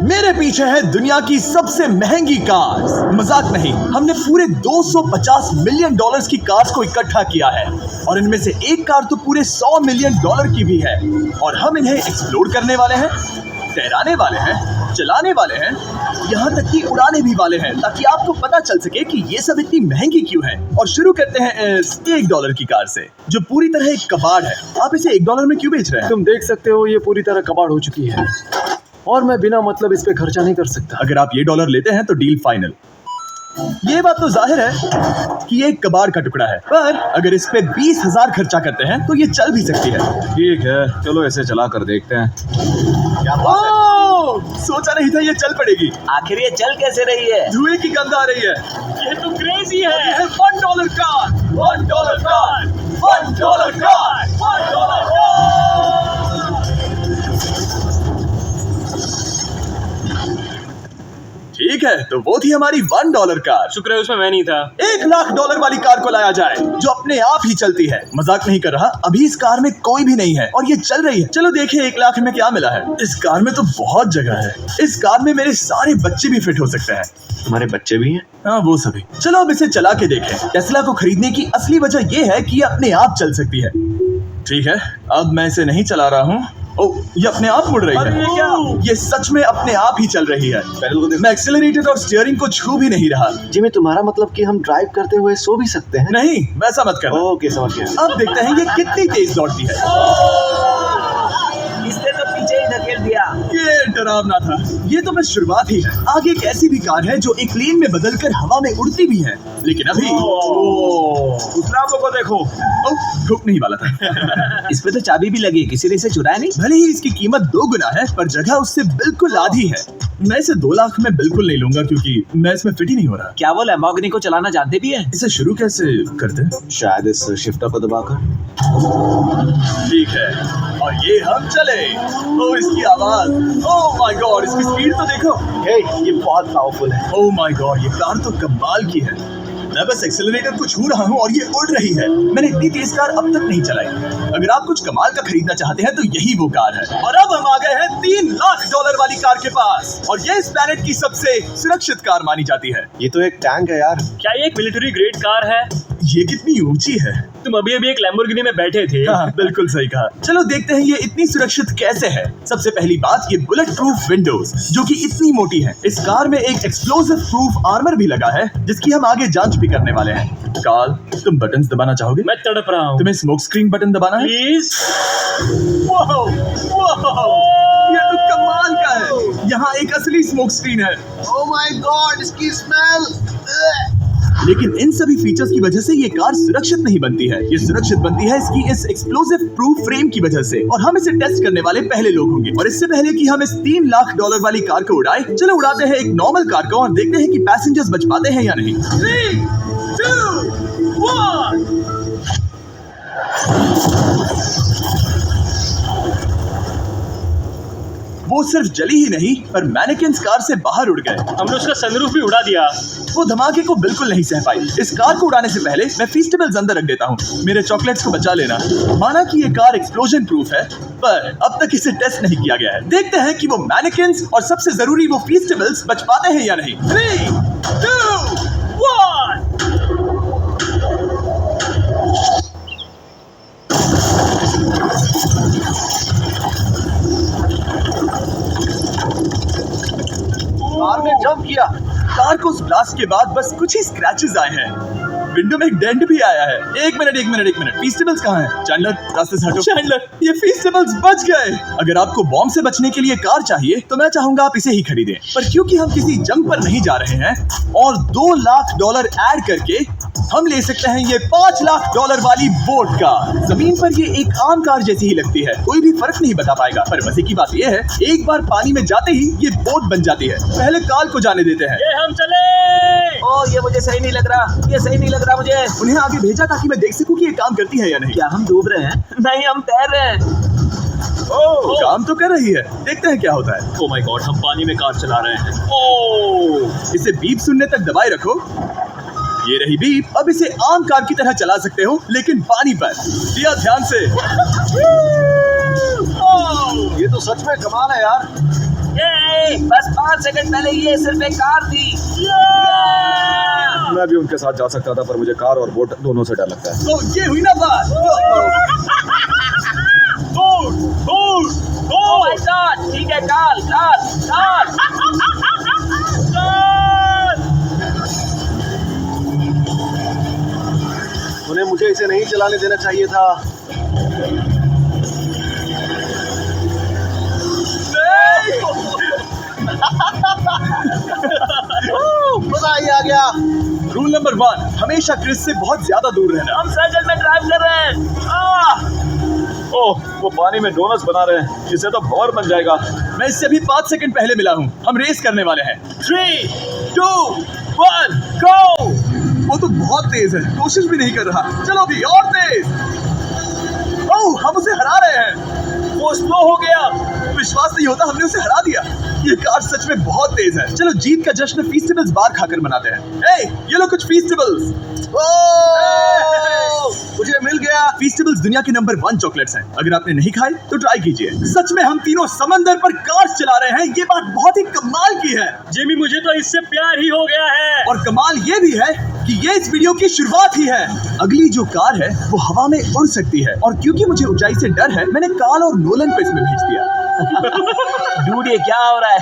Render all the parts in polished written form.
मेरे पीछे है दुनिया की सबसे महंगी कार्स। मजाक नहीं, हमने पूरे 250 मिलियन डॉलर्स की कार्स को इकट्ठा किया है और इनमें से एक कार तो पूरे 100 मिलियन डॉलर की भी है। और हम इन्हें एक्सप्लोर करने वाले हैं, तैराने वाले हैं, चलाने वाले हैं, यहाँ तक कि उड़ाने भी वाले हैं, ताकि आपको पता चल सके कि ये सब इतनी महंगी क्यों है। और शुरू करते हैं इस $1 की कार से, जो पूरी तरह एक कबाड़ है। आप इसे $1 में क्यों बेच रहे हैं? तुम देख सकते हो ये पूरी तरह कबाड़ हो चुकी है और मैं बिना मतलब इस पे खर्चा नहीं कर सकता। अगर आप ये $1 लेते हैं तो डील फाइनल। ये बात तो जाहिर है कि ये एक कबाड़ का टुकड़ा है, पर अगर इस पे 20,000 खर्चा करते हैं तो ये चल भी सकती है। ठीक है, चलो ऐसे चला कर देखते हैं। क्या बात है? सोचा नहीं था ये चल पड़ेगी। आखिर ये चल कैसे रही है? धुएं की गंध आ रही है। ये तो क्रेजी है। ये है $1 कार, $1 कार, $1 कार, $1 कार। ठीक है, तो वो थी हमारी $1 कार। शुक्र है उसमें मैं नहीं था। $1,00,000 वाली कार को लाया जाए जो अपने आप ही चलती है। मजाक नहीं कर रहा, अभी इस कार में कोई भी नहीं है और ये चल रही है। चलो देखें 1 लाख में क्या मिला है। इस कार में तो बहुत जगह है। इस कार में मेरे सारे बच्चे भी फिट हो सकते हैं। तुम्हारे बच्चे भी हैं? हाँ, वो सभी। चलो अब इसे चला के देखें। टेस्ला को खरीदने की असली वजह ये है कि ये अपने आप चल सकती है। ठीक है, अब मैं इसे नहीं चला रहा हूँ। ओह, ये अपने आप मुड़ रही है। ये क्या? ये सच में अपने आप ही चल रही है। मैं एक्सेलरेटर और स्टीयरिंग को छू भी नहीं रहा। जिमी, तुम्हारा मतलब कि हम ड्राइव करते हुए सो भी सकते हैं? नहीं, वैसा मत करना। ओके, समझ गया। अब देखते हैं ये कितनी तेज दौड़ती है। इसने तो पीछे ही धकेल दिया। ये डरावना था। ये तो बस शुरुआत ही है। आगे एक ऐसी भी कार है जो एक प्लेन में बदलकर हवा में उड़ती भी है, लेकिन अभी उस लाखों को देखो। ठुक नहीं वाला था। इस पे तो चाबी भी लगी, किसी ने इसे चुराया नहीं। भले ही इसकी कीमत 2 गुना है, पर जगह उससे बिल्कुल आधी है। मैं इसे 2 लाख में बिल्कुल नहीं लूंगा, क्योंकि मैं इसमें फिट ही नहीं हो रहा। क्या वो लैम्बोर्गिनी को चलाना जानते भी है? इसे शुरू कैसे करते हैं? शायद इस शिफ्टर को दबाकर। ठीक है, और ये हम चले। ओह, इसकी आवाज, ओह माय गॉड, इसकी स्पीड तो देखो। हे, ये बहुत पावरफुल है। ओह माय गॉड, ये कार तो कमाल की है। मैं बस एक्सेलरेटर को छू रहा हूँ और ये उड़ रही है। मैंने इतनी तेज कार अब तक नहीं चलाई। अगर आप कुछ कमाल का खरीदना चाहते हैं तो यही वो कार है। और अब हम आ गए हैं $3 लाख वाली कार के पास, और ये इस प्लैनेट की सबसे सुरक्षित कार मानी जाती है। ये तो एक टैंक है यार। क्या ये एक मिलिट्री ग्रेड कार है? ये कितनी ऊंची है। तुम अभी अभी एक लैम्बोर्गिनी में बैठे थे। हाँ, बिल्कुल सही कहा। चलो देखते हैं ये इतनी सुरक्षित कैसे है। सबसे पहली बात, ये बुलेट प्रूफ विंडोज जो कि इतनी मोटी है। इस कार में एक एक्सप्लोसिव प्रूफ आर्मर भी लगा है, जिसकी हम आगे जांच भी करने वाले हैं। कार्ल, तुम बटन्स दबाना चाहोगे? मैं तड़प रहा हूँ। तुम्हें स्मोक स्क्रीन बटन दबाना है? प्लीज। ये तो कमाल का है। यहाँ एक असली स्मोक स्क्रीन है। ओह माय गॉड, इसकी स्मेल। लेकिन इन सभी फीचर्स की वजह से ये कार सुरक्षित नहीं बनती है। ये सुरक्षित बनती है इसकी इस एक्सप्लोसिव प्रूफ फ्रेम की वजह से, और हम इसे टेस्ट करने वाले पहले लोग होंगे। और इससे पहले कि हम इस $3 लाख वाली कार को उड़ाए, चलो उड़ाते हैं एक नॉर्मल कार को और देखते हैं कि पैसेंजर्स बच पाते हैं या नहीं। 3, 2, 1। वो सिर्फ जली ही नहीं, पर मैनेकिन्स कार से बाहर उड़ गए। हमने उसका सनरूफ भी उड़ा दिया। वो धमाके को बिल्कुल नहीं सह पाई। इस कार को उड़ाने से पहले मैं फीस्टेबल्स अंदर रख देता हूँ। मेरे चॉकलेट्स को बचा लेना। माना कि ये कार एक्सप्लोजन प्रूफ है, पर अब तक इसे टेस्ट नहीं किया गया है। देखते हैं कि वो मैनेकिन्स और सबसे जरूरी वो फीस्टेबल्स बच पाते हैं या नहीं। 3, 2, 1। कार ने जंप किया। कार को उस ब्लास्ट के बाद बस कुछ ही स्क्रैचेस आए हैं। विंडो में एक डेंट भी आया है। एक मिनट। फीस्टेबल्स कहाँ हैं? चैंडलर, रास्ते से हटो। चैंडलर, ये फीस्टेबल्स बच गए। अगर आपको बॉम्ब से बचने के लिए कार चाहिए तो मैं चाहूंगा आप इसे ही खरीदें। पर क्योंकि हम किसी जंग पर नहीं जा रहे हैं और $2 लाख ऐड करके हम ले सकते हैं ये $5 लाख वाली बोट कार। जमीन पर ये एक आम कार जैसी ही लगती है, कोई भी फर्क नहीं बता पाएगा। पर मजे की बात ये है, एक बार पानी में जाते ही ये बोट बन जाती है। पहले कार्ल को जाने देते हैं। ये हम चले। ओह, ये मुझे सही नहीं लग रहा। ये सही नहीं लग रहा मुझे। उन्हें आगे भेजा ताकि मैं देख सकूं कि ये काम करती है या नहीं। क्या हम डूब रहे हैं? नहीं, हम तैर रहे हैं। ओह, काम तो कर रही है। देखते हैं क्या होता है। ओह माय गॉड, हम पानी में कार चला रहे हैं। ओह, इसे बीप सुनने तक दबाए रखो। ये रही बीप। अब इसे आम कार की तरह चला सकते हो, लेकिन पानी पर। दिया ध्यान से। ये तो सच में कमाल है यार। ये बस 5 सेकंड पहले ये सिर्फ एक कार थी। मैं भी उनके साथ जा सकता था, पर मुझे कार और बोट दोनों से डर लगता है। तो ये हुई ना बात। ओह माय गॉड, ठीक है, कार। उन्हें मुझे इसे नहीं चलाने देना चाहिए था। मजा ही आ गया। रूल नंबर 1, हमेशा क्रिस से बहुत ज्यादा दूर रहना। हम सर्कल में ड्राइव कर रहे हैं। ओह, वो पानी में डोनट्स बना रहे हैं, इससे तो भंवर बन जाएगा। मैं इससे अभी 5 सेकंड पहले मिला हूँ। हम रेस करने वाले हैं। 3, 2, 1, गो। वो तो बहुत तेज है, कोशिश भी नहीं कर रहा। चलो भी और तेज। ओह, हम उसे हरा रहे हैं। वो स्लो हो गया। विश्वास नहीं होता, हमने उसे हरा दिया। ये कार सच में बहुत तेज है। चलो जीत का जश्न फीस्टेबल्स बार खाकर मनाते हैं। ए, ये लो कुछ फीस्टेबल्स। मुझे मिल गया। फीस्टेबल्स दुनिया के नंबर 1 चॉकलेट्स हैं। अगर आपने नहीं खाए तो ट्राई कीजिए। सच में हम तीनों समंदर पर कार चला रहे हैं। ये बात बहुत ही कमाल की है। जिमी, मुझे तो इससे प्यार ही हो गया है। और कमाल ये भी है कि ये इस वीडियो की शुरुआत ही है। अगली जो कार है वो हवा में उड़ सकती है, और क्योंकि मुझे ऊंचाई से डर है, मैंने काल और नोलन को इसमें भेज दिया। डूड, ये क्या हो रहा है?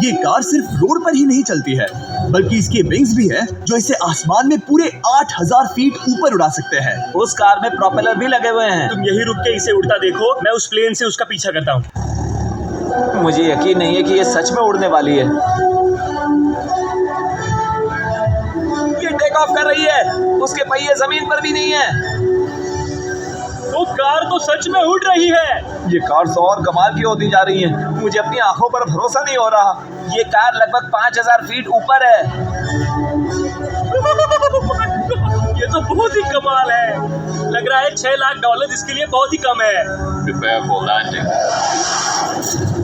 ये कार सिर्फ रोड पर ही नहीं चलती है, बल्कि इसके विंग्स भी हैं जो इसे आसमान में पूरे 8000 फीट ऊपर उड़ा सकते हैं। उस कार में प्रोपेलर भी लगे हुए हैं। तुम यही रुक के इसे उड़ता देखो, मैं उस प्लेन से उसका पीछा करता हूँ। मुझे यकीन नहीं है कि ये सच में उड़ने वाली है। ये टेक ऑफ कर रही है। उसके पहिए जमीन पर भी नहीं है। वो कार तो सच में उड़ रही है। ये कार तो और कमाल की होती जा रही है। मुझे अपनी आंखों पर भरोसा नहीं हो रहा। ये कार लगभग 5000 फीट ऊपर है। ये तो बहुत ही कमाल है। लग रहा है $6 लाख इसके लिए बहुत ही कम है।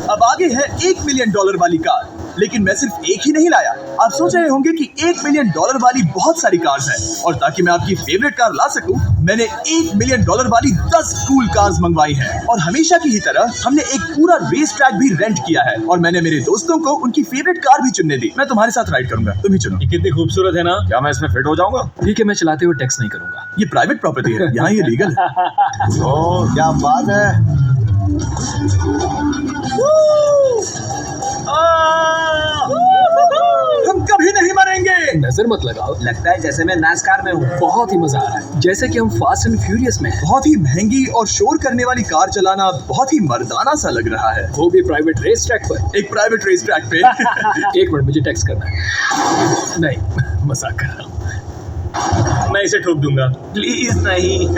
अब आगे है $1 मिलियन वाली कार। लेकिन मैं सिर्फ एक ही नहीं लाया। आप सोच रहे होंगे कि $1 मिलियन वाली बहुत सारी कार्स हैं, और ताकि मैं आपकी फेवरेट कार ला सकूं, मैंने $1 मिलियन वाली 10 कूल कार्स मंगवाई हैं। और हमेशा की ही तरह हमने एक पूरा रेस ट्रैक भी रेंट किया है, और मैंने मेरे दोस्तों को उनकी फेवरेट कार भी चुनने दी। मैं तुम्हारे साथ राइड करूंगा, तुम ही चुनो। ये कितनी खूबसूरत है ना। क्या मैं इसमें फिट हो जाऊंगा? ठीक है, मैं चलाते हुए टैक्स नहीं करूंगा। ये प्राइवेट प्रॉपर्टी है, यहाँ ये लीगल है। ओह, क्या बात है। हम कभी नहीं मरेंगे। नजर मत लगाओ। लगता है जैसे मैं नासकार में हूँ। बहुत ही मजा आ रहा है, जैसे कि हम फास्ट एंड फ्यूरियस में हैं। बहुत ही महंगी और शोर करने वाली कार चलाना बहुत ही मर्दाना सा लग रहा है। वो भी प्राइवेट रेस ट्रैक पर। एक प्राइवेट रेस ट्रैक पे। एक मिनट, मुझे टैक्स करना है। नहीं, मजाक कर रहा हूँ। मैं इसे ठोक दूंगा। प्लीज नहीं।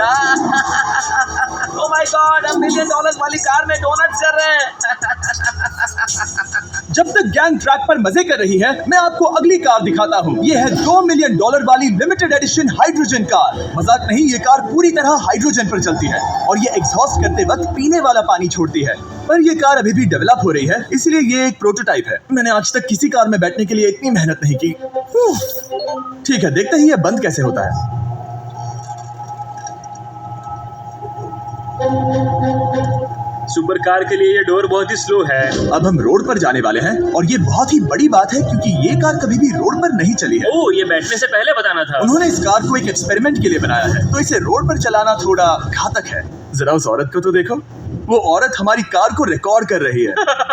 ओह माय गॉड, हम $1 मिलियन वाली कार में डोनट्स कर रहे हैं। जब तक गैंग ट्रैक पर मजे कर रही है, मैं आपको अगली कार दिखाता हूँ। ये है $2 मिलियन वाली लिमिटेड एडिशन हाइड्रोजन कार। मजाक नहीं, ये कार पूरी तरह हाइड्रोजन पर चलती है, और ये एग्जॉस्ट करते वक्त पीने वाला पानी छोड़ती है। पर ये कार अभी भी डेवलप हो रही है, इसलिए ये एक प्रोटोटाइप है। मैंने आज तक किसी कार में बैठने के लिए इतनी मेहनत नहीं की। ठीक है, देखते हैं ये बंद कैसे होता है। सुपर कार के लिए ये डोर बहुत ही स्लो है। अब हम रोड पर जाने वाले हैं, और ये बहुत ही बड़ी बात है क्योंकि ये कार कभी भी रोड पर नहीं चली है। ओह, ये बैठने से पहले बताना था। उन्होंने इस कार को एक एक्सपेरिमेंट के लिए बनाया है, तो इसे रोड पर चलाना थोड़ा घातक है। जरा उस औरत को तो देखो, वो औरत हमारी कार को रिकॉर्ड कर रही है।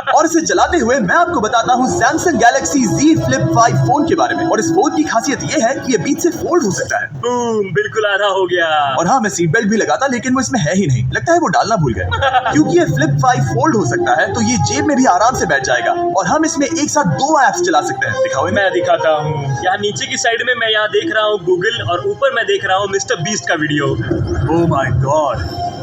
और इसे चलाते हुए मैं आपको बताता हूँ Samsung Galaxy Z Flip 5 phone के बारे में। और इस फोन की खासियत ये है कि ये बीच से फोल्ड हो सकता है। बूम, बिल्कुल आधा हो गया। और हाँ, मैं सीट बेल्ट भी लगाता, लेकिन वो इसमें है ही नहीं। लगता है वो डालना भूल गए। क्योंकि ये Flip 5 फोल्ड हो सकता है, तो ये जेब में भी आराम से बैठ जाएगा, और हम इसमें एक साथ 2 ऐप्स चला सकते हैं। दिखाओ इन्हें। मैं दिखाता हूँ। यहाँ नीचे की साइड में मैं यहाँ देख रहा हूँ गूगल, और ऊपर मैं देख रहा हूँ मिस्टर बीस्ट का वीडियो। ओह माय गॉड,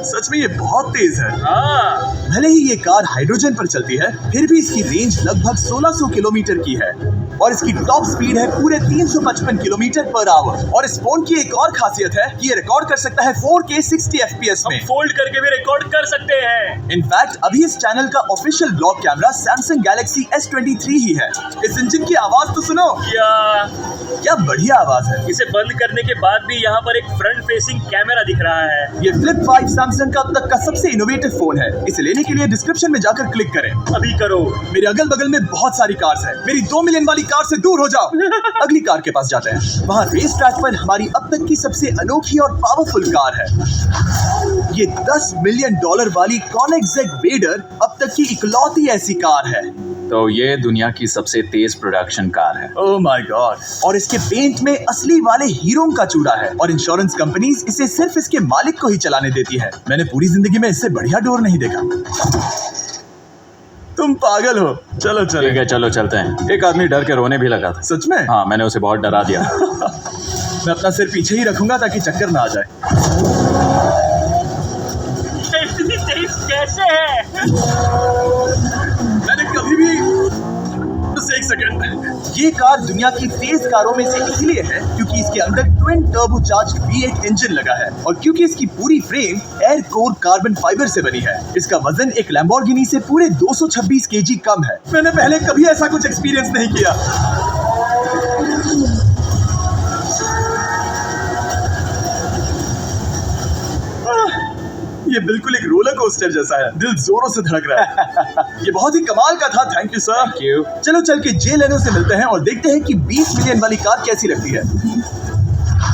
सच में ये बहुत तेज है। हाँ, भले ही ये कार हाइड्रोजन पर चलती है, फिर भी इसकी रेंज लगभग 1600 किलोमीटर की है, और इसकी टॉप स्पीड है पूरे 355 किलोमीटर पर आवर। और इस फोन की एक और खासियत है कि ये रिकॉर्ड कर सकता है 4K 60 FPS में। फोल्ड करके भी रिकॉर्ड कर सकते हैं। इनफैक्ट अभी इस चैनल का official blog camera Samsung Galaxy S23 ही है। इस इंजन की आवाज तो सुनो, क्या बढ़िया आवाज है। इसे बंद करने के बाद भी यहाँ पर एक फ्रंट फेसिंग कैमरा दिख रहा है। ये Flip 5 सैमसंग सैमसंग का अब तक का सबसे इनोवेटिव फोन है। इसे लेने के लिए डिस्क्रिप्शन में जाकर क्लिक करें। अभी करो। मेरे अगल बगल में बहुत सारी कार्स हैं। मेरी 2 मिलियन वाली कार से दूर हो जाओ। अगली कार के पास जाते हैं। वहाँ रेस ट्रैक पर हमारी अब तक की सबसे अनोखी और पावरफुल कार है। ये $10 मिलियन वाली कॉनिग्सेग वेडर अब तक की इकलौती ऐसी कार है। तो ये दुनिया की सबसे तेज प्रोडक्शन कार है। Oh my God. और इसके पेंट में असली वाले हीरो का चूड़ा है और इंश्योरेंस कंपनीज इसे सिर्फ इसके मालिक को ही चलाने देती है। मैंने पूरी जिंदगी में इससे बढ़िया डोर नहीं देखा। तुम पागल हो। चलो चलो ठीक है, चलो चलते हैं। एक आदमी डर के रोने भी लगा था। सच में? हाँ, मैंने उसे बहुत डरा दिया। मैं अपना सिर पीछे ही रखूंगा ताकि चक्कर ना आ जाए। इतनी तेज कैसे है? मैंने कभी भी बस एक सेकंड। ये कार दुनिया की तेज कारों में से इसलिए है क्योंकि इसके अंदर ट्विन टर्बोचार्ज्ड V8 इंजन लगा है और क्योंकि इसकी पूरी frame air core carbon fibre से बनी है। इसका वजन एक लैम्बोर्गिनी से पूरे 226 kg कम है। मैंने पहले कभी ऐसा कुछ एक्सपीरियंस नहीं किया। ये बिल्कुल एक रोलर कोस्टर जैसा है। दिल जोरों से धड़क रहा है। ये बहुत ही कमाल का था। Thank you sir. Thank you. चलो चल के जे लेनो से मिलते हैं और देखते हैं कि 20 मिलियन वाली कार कैसी लगती है।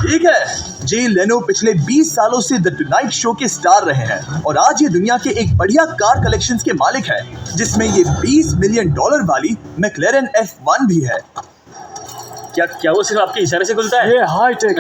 ठीक है, जे लेनो पिछले 20 सालों से द टुनाइट शो के स्टार रहे हैं और आज ये दुनिया के एक बढ़िया कार कलेक्शंस के मालिक है, जिसमें ये $20 मिलियन वाली मैक्लेरन F1 भी है। क्या वो सिर्फ आपके इशारे से खुलता है? ये हाई टेक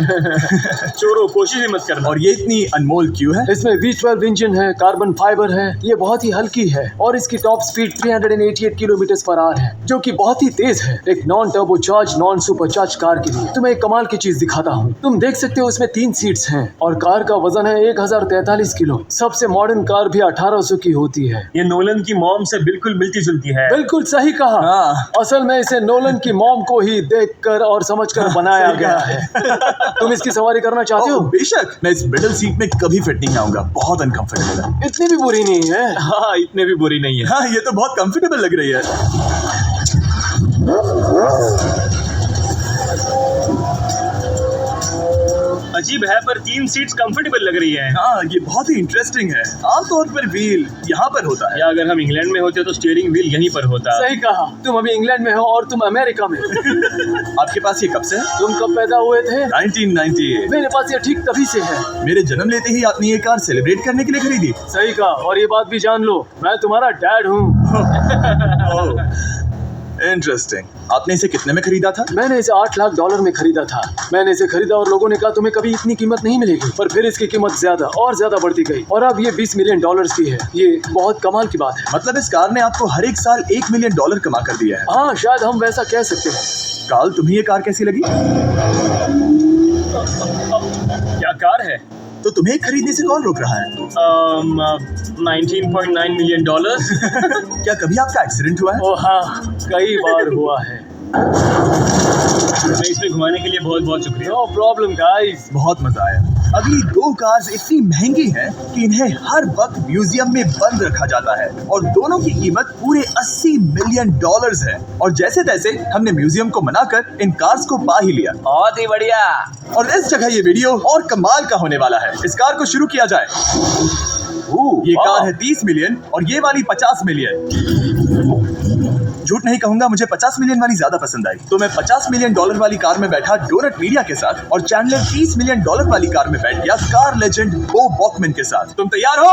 चोरों, कोशिश भी मत करना। और ये इतनी अनमोल क्यों है? इसमें V12 इंजन है, कार्बन फाइबर है, ये बहुत ही हल्की है और इसकी टॉप स्पीड 388 km/h है, जो कि बहुत ही तेज है एक non turbocharge non supercharge car के लिए। तुम्हें एक कमाल की चीज दिखाता हूँ। तुम देख सकते हो इसमें 3 सीट्स हैं और कार का वजन है 1043 किलो। सबसे मॉडर्न कार भी 1800 की होती है। ये नोलन की मॉम से बिल्कुल मिलती जुलती है। बिल्कुल सही कहा। हाँ। असल में इसे नोलन की मॉम को ही देखकर और समझकर बनाया सही गया कहा। है। तुम इसकी सवारी करना चाहते हो? बेशक। मैं इस मिडिल सीट में कभी फिट नहीं आऊंगा। बहुत अनकंफर्टेबल है। इतनी भी बुरी नहीं है। हाँ, इतने भी बुरी नहीं है। हाँ, ये तो बहुत कंफर्टेबल लग रही है। अजीब है पर 3 सीट्स कंफर्टेबल लग रही है। हाँ, ये बहुत ही इंटरेस्टिंग है। आमतौर पर व्हील यहाँ पर होता है। या अगर हम इंग्लैंड में होते तो स्टीयरिंग व्हील यहीं पर होता। सही कहा। तुम अभी इंग्लैंड में हो और तुम अमेरिका में। आपके पास ये कब से है? तुम कब पैदा हुए थे? 1998। मेरे पास ये ठीक तभी से है। मेरे जन्म लेते ही आपने ये कार सेलिब्रेट करने के लिए खरीदी। सही कहा। और ये बात भी जान लो, मैं तुम्हारा डैड हूँ। इंटरेस्टिंग। आपने इसे कितने में खरीदा था? मैंने इसे $8 लाख में खरीदा था। मैंने इसे खरीदा और लोगों ने कहा तुम्हें कभी इतनी कीमत नहीं मिलेगी, पर फिर इसकी कीमत ज्यादा और ज्यादा बढ़ती गई और अब ये $20 मिलियन की है। ये बहुत कमाल की बात है। मतलब इस कार ने आपको हर एक साल $1 मिलियन कमा कर दिया है। हाँ, शायद हम वैसा कह सकते हैं। काल, तुम्हें ये कार कैसी लगी? क्या कार है? तो तुम्हें खरीदने से कौन रोक रहा है? 19.9 मिलियन डॉलर। क्या कभी आपका एक्सीडेंट हुआ है? ओ हाँ, कई बार हुआ है। हमें इसमें घुमाने के लिए बहुत बहुत शुक्रिया। No problem guys. बहुत मजा आया। अगली 2 कार्स इतनी महंगी हैं कि इन्हें हर वक्त म्यूजियम में बंद रखा जाता है और दोनों की कीमत पूरे $80 मिलियन है। और जैसे तैसे हमने म्यूजियम को मनाकर इन कार्स को पा ही लिया। बहुत ही बढ़िया। और इस जगह ये वीडियो और कमाल का होने वाला है। इस कार को शुरू किया जाए। ये कार है 30 मिलियन और ये वाली 50 मिलियन। झूठ नहीं कहूंगा, मुझे 50 मिलियन वाली ज्यादा पसंद आई। तो मैं $50 मिलियन वाली कार में बैठा डोनट मीडिया के साथ और चैंडलर $30 मिलियन वाली कार में बैठ गया कार लेजेंड बो बॉकमैन के साथ। तुम तैयार हो?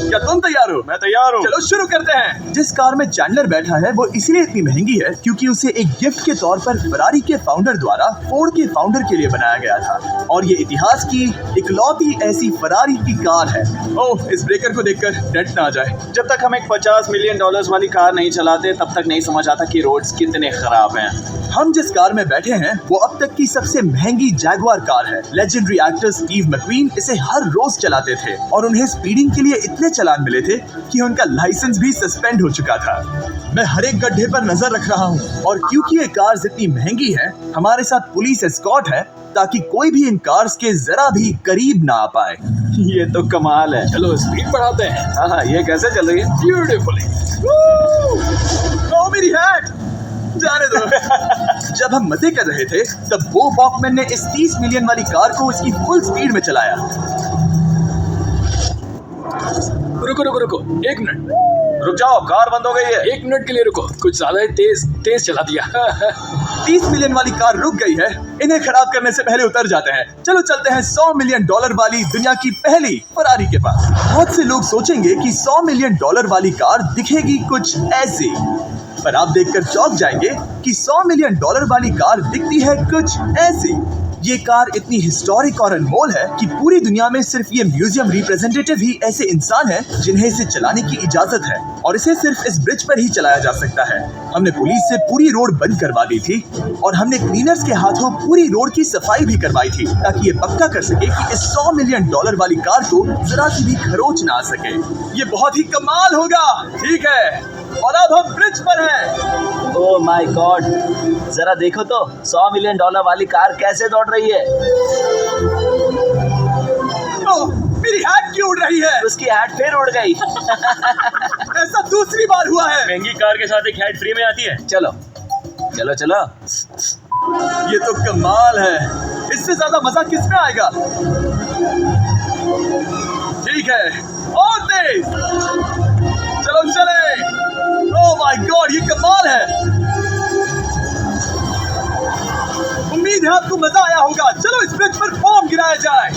क्या तुम तैयार हो? मैं तैयार हूँ। चलो शुरू करते हैं। जिस कार में चैंडलर बैठा है वो इसलिए इतनी महंगी है क्योंकि उसे एक गिफ्ट के तौर पर फरारी के फाउंडर द्वारा फोर्ड के फाउंडर के लिए बनाया गया था और ये इतिहास की इकलौती ऐसी फरारी की कार है। ओह, इस ब्रेकर को देखकर डेंट ना आ जाए। जब तक हम एक $50 मिलियन वाली कार नहीं चलाते तब तक नहीं समझ आता कि रोड्स कितने खराब हैं। हम जिस कार में बैठे हैं वो अब तक की सबसे महंगी जैगवार कार है। लेजेंडरी एक्टर स्टीव मैकक्वीन इसे हर रोज चलाते थे और उन्हें स्पीडिंग के लिए इतने चालान मिले थे कि उनका लाइसेंस भी सस्पेंड हो चुका था। मैं हर एक गड्ढे पर नजर रख रहा हूँ और क्योंकि ये कार इतनी महंगी है, हमारे साथ पुलिस एस्कॉर्ट है ताकि कोई भी इन कार्स के जरा भी करीब ना आ पाए। ये तो कमाल है। चलो स्पीड बढ़ाते हैं। हाँ, ये कैसे चल रही है? ब्यूटीफुली। ओ मेरी हैट, जाने दो। जब हम मजे कर रहे थे तब बो बॉकमैन ने इस 30 मिलियन वाली कार को इसकी फुल स्पीड में चलाया। रुको रुको रुको, 1 मिनट। रुक जाओ, कार बंद हो गई है। 1 मिनट के लिए रुको, कुछ ज्यादा ही तेज चला दिया। 30 मिलियन वाली कार रुक गई है। इन्हें खराब करने से पहले उतर जाते हैं। चलो चलते हैं 100 मिलियन डॉलर वाली दुनिया की पहली फरारी के पास। बहुत से लोग सोचेंगे कि 100 मिलियन डॉलर वाली कार दिखेगी कुछ ऐसी, पर आप देखकर चौंक जाएंगे कि 100 मिलियन डॉलर वाली कार दिखती है कुछ ऐसी। ये कार इतनी हिस्टोरिक और अनमोल है कि पूरी दुनिया में सिर्फ ये म्यूजियम रिप्रेजेंटेटिव ही ऐसे इंसान हैं जिन्हें इसे चलाने की इजाजत है, और इसे सिर्फ इस ब्रिज पर ही चलाया जा सकता है। हमने पुलिस से पूरी रोड बंद करवा दी थी और हमने क्लीनर्स के हाथों पूरी रोड की सफाई भी करवाई थी, ताकि ये पक्का कर सके कि इस 100 मिलियन डॉलर वाली कार को जरा सी भी खरोच ना आ सके। ये बहुत ही कमाल होगा, ठीक है? और अब हम ब्रिज पर हैं। ओह माय गॉड, जरा देखो तो 100 मिलियन डॉलर वाली कार कैसे दौड़ रही है। ओह, मेरी हैट क्यों उड़ रही है? उसकी हैट फिर उड़ गई। ऐसा दूसरी बार हुआ है। महंगी कार के साथ एक हैट फ्री में आती है। चलो चलो चलो। ये तो कमाल है। इससे ज्यादा मजा किसमें आएगा? ठीक है, और तेज। चलो चले। ओह माय गॉड, ये कमाल है। उम्मीद है आपको मजा आया होगा। चलो इस ब्रिज पर बॉम्ब गिराया जाए।